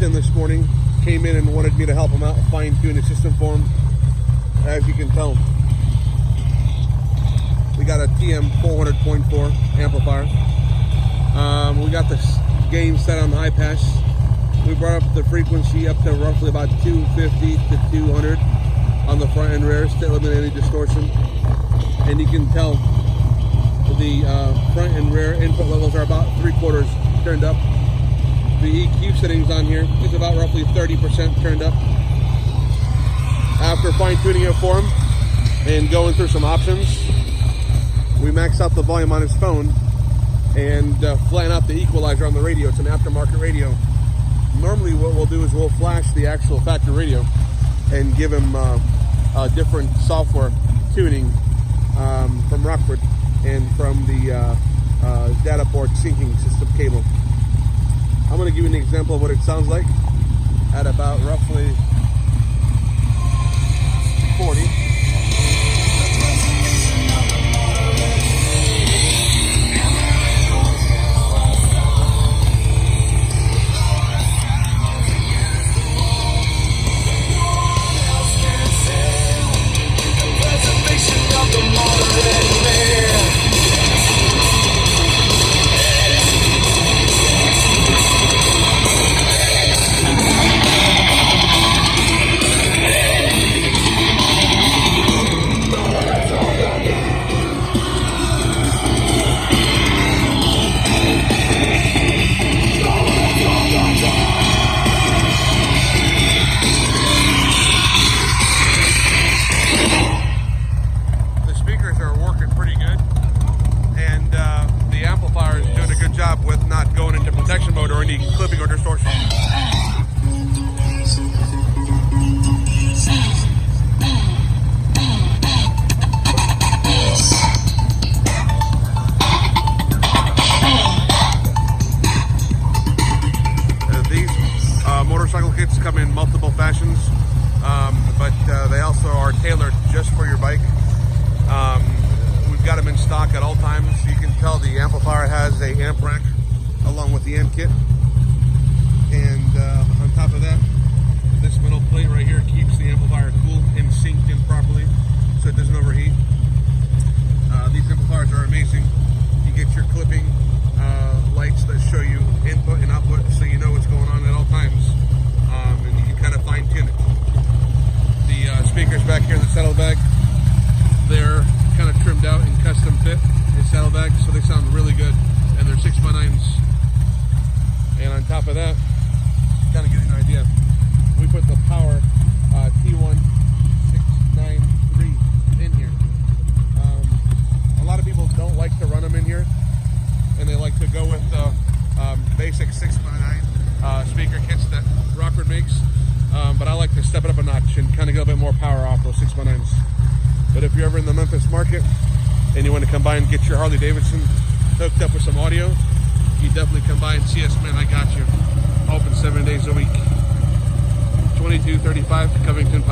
stopped in this morning, came in and wanted me to help him out, fine-tune the system for him. As you can tell, we got a TM 400.4 amplifier. We got the gain set on the high pass. We brought up the frequency up to roughly about 250 to 200 on the front and rear to eliminate any distortion. And you can tell the front and rear input levels are about 3/4 turned up. The EQ settings on here is about roughly 30% turned up. After fine-tuning it for him and going through some options, we maxed out the volume on his phone and flatten out the equalizer on the radio. It's an aftermarket radio. Normally what we'll do is we'll flash the actual factory radio and give him a different software tuning from Rockford and from the data port syncing system cable. I'm going to give you an example of what it sounds like at about roughly 40. With not going into protection mode or any clipping or distortion. These motorcycle kits come in multiple fashions, but they also are tailored just for your bike. We've got them in stock at all times. You can tell the amplifier has a amp rack along with the amp kit, and on top of that, this metal plate right here keeps the amplifier cool and synced in properly so it doesn't overheat. These amplifiers are amazing. You get your clipping lights that show you input and output so you know what's going on at all times, and you can kind of fine tune it. The speakers back here in the saddlebag, they're kind of trimmed out and custom fit in saddlebags, so they sound really good, and they're 6x9s. And on top of that, kind of give you an idea, we put the power T1 693 in here. A lot of people don't like to run them in here, and they like to go with the basic 6x9 speaker kits that Rockford makes, but I like to step it up a notch and kind of get a bit more power off those 6x9s. But if you're ever in the Memphis market and you want to come by and get your Harley Davidson hooked up with some audio, you definitely come by and see us, man. I got you. Open 7 days a week. 2235 Covington Pike.